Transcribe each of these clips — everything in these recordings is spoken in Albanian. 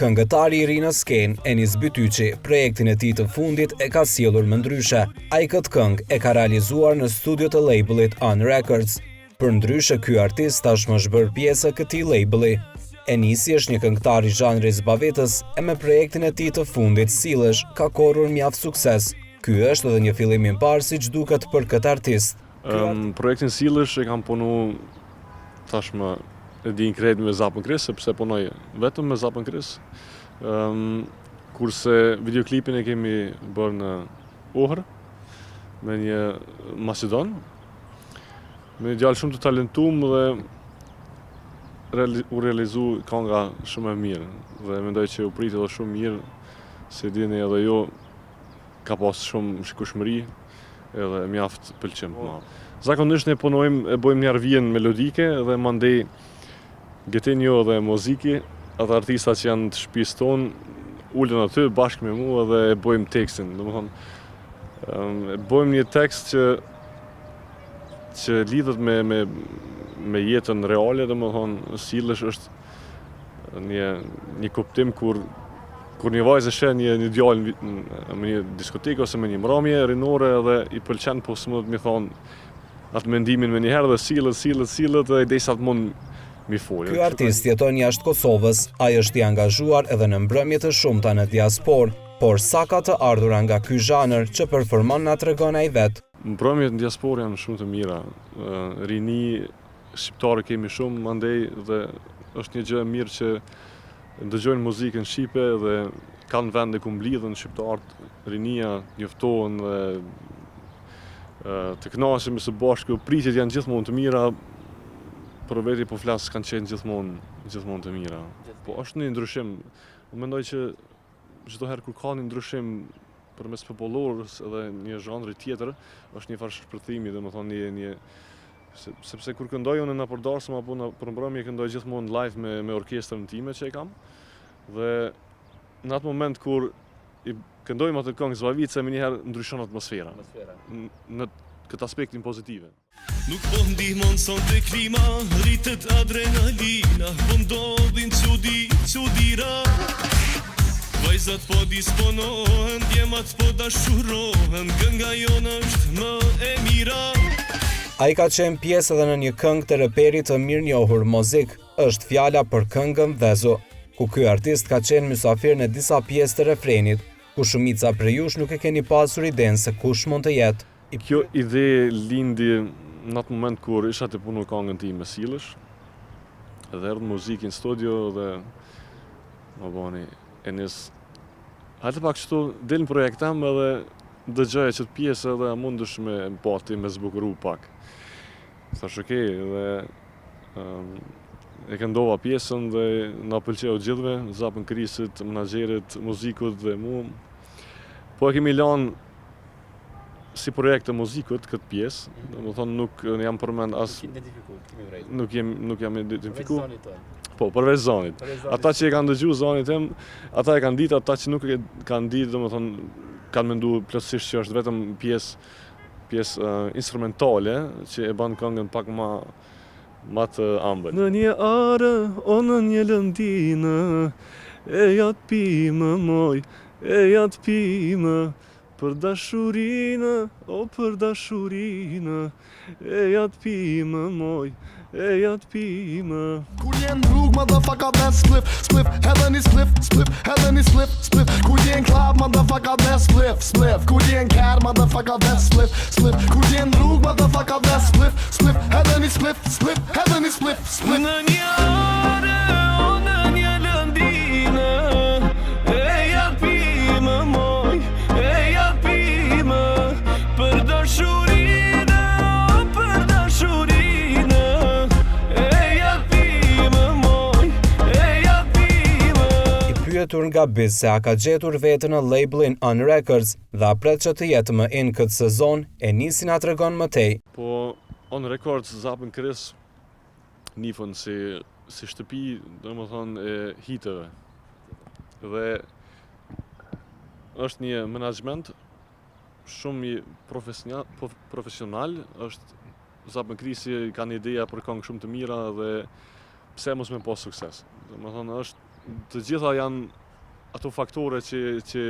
Këngëtari i ri në skenë, Enis Bytyçi, projektin e tij të fundit e ka sjellur më ndryshe. Ai këtë këngë e ka realizuar në studio të label-it On Records. Për ndryshe, ky artist tashmë është bërë pjesë e këtij label-i. Enisi është një këngëtar i zhanrit bavetës e me projektin e tij të fundit Sillesh ka korrur mjaft sukses. Ky është edhe një fillim i parë siç duket për këtë artist. Projektin Sillesh e kam punu tashmë e din krejt me Zapën Kris, sepse punoj vetëm me Zapën Kris. Kurse videoklipin e kemi bërë në Ohër, me një Macedon, me një djalë shumë të talentum dhe u realizu kënga shumë e mirë. Dhe mendoj që u priti edhe shumë mirë, se dini edhe jo ka pas shumë shikueshmëri edhe mjaft pëlqim. Zakonisht ne punojmë e bëjmë një arvjen melodike dhe mandej gjetin jo dhe muziki, atë artistat që janë të shtëpisë tonë, ulen aty bashkë me mua dhe e bëjmë tekstin. Domethënë, bëjmë një tekst që lidhet me jetën reale, domethënë, Sillesh është një kuptim kur një vajzë shen një djalë në një diskotekë ose me një mramje rinore dhe i pëlqen, po s'mund të më thonë atë mendimin me njëherë dhe sillet dhe derisa të mund mi folë. Ky artist jeton jashtë Kosovës, ai është i angazhuar edhe në mbrëmje të shumta në diasporë, por sa ka të ardhur nga ky zhanër që performon na tregon ai vet. Mbrëmjet në diasporë janë shumë të mira. Rini shqiptare kemi shumë, mandej dhe është një gjë e mirë që ndëgjojnë muzikën shqipe dhe kanë vende ku mblidhen shqiptarët, rinia njoftohen dhe të kënaqemi së bashku, pritjet janë gjithmonë të mira, për veti po flas kanë qenë gjithmonë të mira. Po është një ndryshim. Unë mendoj që çdo herë kur ka një ndryshim përmes popullorës edhe një zhanri tjetër, është një farë shpërthimi, domethënë sepse kur këndoj unë në përdarsëm apo në përmbrëmje këndoj gjithmonë live me orkestrën time që e kam. Dhe në atë moment kur i këndojmë atë këngë zbavice, mënyrë ndryshon atmosfera. Në këtë aspektin pozitive. Nuk po ndihmon son të klima, rritet adrenalina, po ndodhin çudira. Vajzat po disponohen, djemat po dashurohen, kënga jonë është më e mira. Ai ka qenë pjesë edhe në një këngë të reperit të mirënjohur Mozik, është fjala për këngën Vezo, ku ky artist ka qenë mysafir në disa pjesë të refrenit, ku shumica prej jush nuk e keni pasur idenë se kush mund të jetë. Kjo ide lindi në atë moment kur isha të punu këngën tim me Sillesh, edhe erdhë muzikë në studio dhe më bani Enis, hajde pak qëtu del në projektem edhe dëgjoja qëtë pjesë edhe mundesh me pati me zbukuru pak. Thash okej, dhe e këndova pjesën dhe na pëlqeu gjithve, Zapën Krisit, menaxherit, muzikut dhe mu. Po e kemi lanë si projekt të muzikut këtë pjesë, domethënë nuk jam përmend as nuk jam identifikuar. Po, përveç zonit. Ata që e kanë dëgjuar zonin tim, ata e kanë ditë, ata që nuk e kanë ditë, domethënë kanë menduar plotësisht që është vetëm pjesë instrumentale që e bën këngën pak më të ëmbël. Në një arë o në një lëndinë, e jat pimë moj, e jat pimë. Për dashurinë, o për dashurinë, e jatë pimë moj, e jatë pimë. Kur jen rrug, motherfucker, that's spliff, edhe një spliff, edhe një spliff. Kur jen klab, motherfucker, that's spliff. Kur jen kar, motherfucker, that's spliff. Kur jen rrug, motherfucker, that's spliff, edhe një spliff, edhe një spliff. Në një arë, o në një lëndinë, e jatë pimë moj, e jatë pimë. Për dashurinë, o për dashurinë, e jatë pimë moj, e jatë pimë. I pyetur nga Biz se a ka gjetur veten në labelin On Records dhe a pret që të jetë më in këtë sezon, Enisi na tregon më tej. Po On Records Zapën Kris nifën si shtëpi, domethënë e hiteve. Dhe është një menaxhment shumë i profesional, është Zapën Krisi kanë ideja për këngë shumë të mira dhe pse mos me pas sukses. Domethënë është të gjitha janë ato faktore që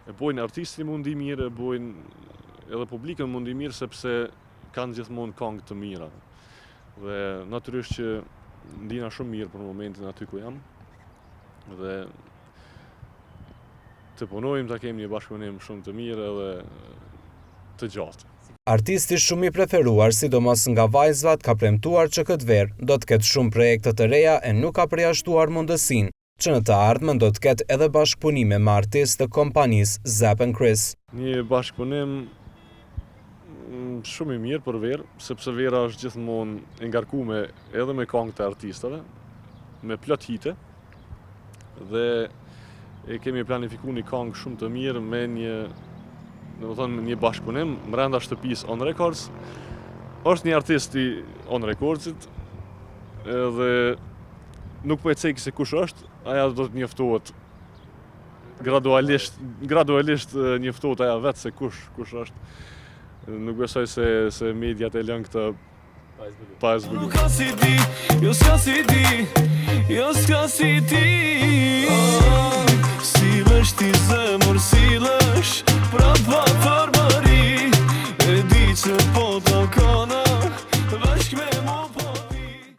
e bojnë artistin mundi mirë, e bojnë edhe publikën mundi mirë, sepse kanë gjithmonë këngë të mira. Dhe natyrisht që ndina shumë mirë për momentin aty ku jam. Dhe të punojmë, ta kemi një bashkëpunim shumë të mirë edhe të gjatë. Artisti shumë i preferuar, sidomos nga vajzat, ka premtuar që këtë verë do të ketë shumë projekte të reja e nuk ka përjashtuar mundësinë që në të ardhmen do të ketë edhe bashkëpunime me artistë të kompanisë Zapp & Chris. Një bashkëpunim shumë i mirë për verë, sepse vera është gjithmonë e ngarkuar edhe me këngë të artistave, me plot hite, dhe e kemi planifikuar një këngë shumë të mirë me një bashkëpunim brenda shtëpisë On Records. Është një artist i On Recordsit, edhe nuk po e ceki se kush është, aja do të njoftohet gradualisht njoftohet aja vetë se kush është. Nuk besoj se mediat e lënë këtë pa e zbuluar. Nuk ka si ti, jo s'ka si ti, jo s'ka si ti.